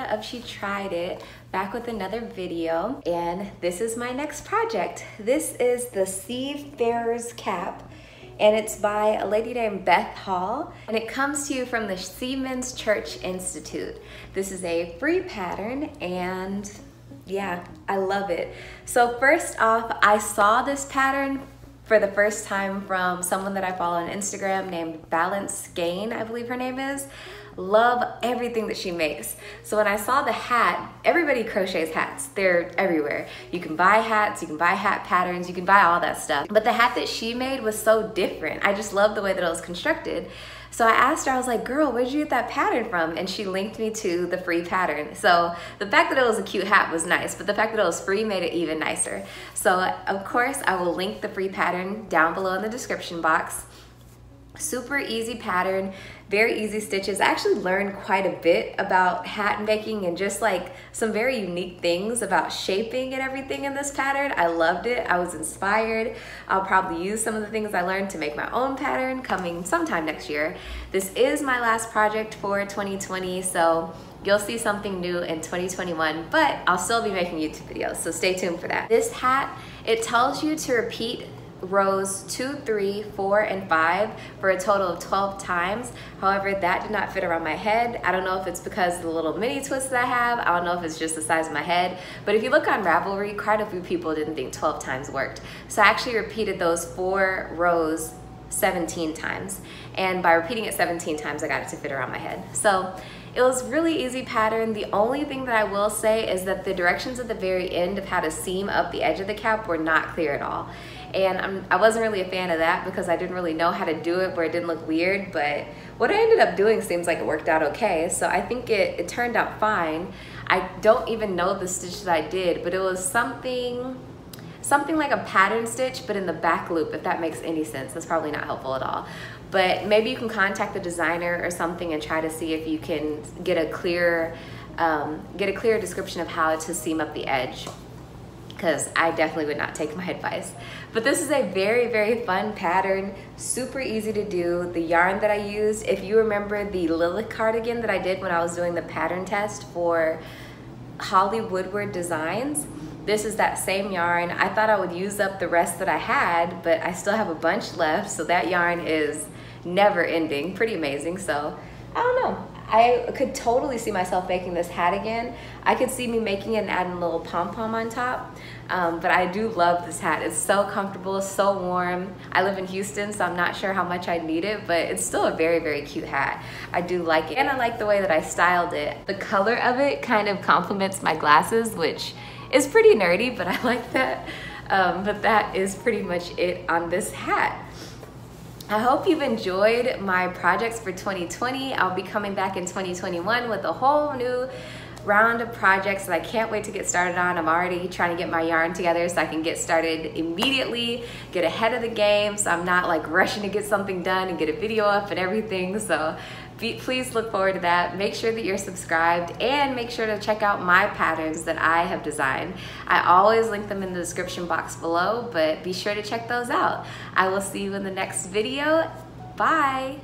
of She Tried It, back with another video, and this is my next project. This is the Seafarer's cap, and it's by a lady named Beth Hall, and it comes to you from the Seamen's Church Institute. This is a free pattern, and yeah, I love it. So first off, I saw this pattern for the first time from someone that I follow on Instagram named Balance Gain, I believe her name is. Love everything that she makes. So when I saw the hat, everybody crochets hats. They're everywhere. You can buy hats, you can buy hat patterns, you can buy all that stuff. But the hat that she made was so different. I just love the way that it was constructed. So I asked her, I was like, girl, where'd you get that pattern from? And she linked me to the free pattern. So the fact that it was a cute hat was nice, but the fact that it was free made it even nicer. So of course, I will link the free pattern down below in the description box. Super easy pattern, very easy stitches. I actually learned quite a bit about hat making and just like some very unique things about shaping and everything in this pattern. I loved it. I was inspired. I'll probably use some of the things I learned to make my own pattern coming sometime next year. This is my last project for 2020, so you'll see something new in 2021, but I'll still be making YouTube videos, so stay tuned for that. This hat, it tells you to repeat rows 2, 3, 4, and 5 for a total of 12 times. However, that did not fit around my head. I don't know if it's because of the little mini twists that I have. I don't know if it's just the size of my head. But if you look on Ravelry, quite a few people didn't think 12 times worked. So I actually repeated those 4 rows 17 times. And by repeating it 17 times, I got it to fit around my head. So it was really easy pattern. The only thing that I will say is that the directions at the very end of how to seam up the edge of the cap were not clear at all. And I wasn't really a fan of that because I didn't really know how to do it where it didn't look weird, but what I ended up doing seems like it worked out okay. So I think it turned out fine. I don't even know the stitch that I did, but it was something like a pattern stitch, but in the back loop, if that makes any sense. That's probably not helpful at all. But maybe you can contact the designer or something and try to see if you can get a clear description of how to seam up the edge, because I definitely would not take my advice. But this is a very, very fun pattern, super easy to do. The yarn that I used, if you remember the Lilith cardigan that I did when I was doing the pattern test for Holly Woodward Designs, this is that same yarn. I thought I would use up the rest that I had, but I still have a bunch left, so that yarn is never ending, pretty amazing. So I don't know, I could totally see myself making this hat again. I could see me making it and adding a little pom-pom on top. But I do love this hat. It's so comfortable, so warm. I live in Houston, so I'm not sure how much I need it, but it's still a very, very cute hat. I do like it, and I like the way that I styled it. The color of it kind of complements my glasses, which is pretty nerdy, but I like that. But that is pretty much it on this hat. I hope you've enjoyed my projects for 2020. I'll be coming back in 2021 with a whole new round of projects that I can't wait to get started on. I'm already trying to get my yarn together so I can get started immediately, get ahead of the game, so I'm not like rushing to get something done and get a video up and everything. So please look forward to that. Make sure that you're subscribed and make sure to check out my patterns that I have designed. I always link them in the description box below, but be sure to check those out. I will see you in the next video. Bye.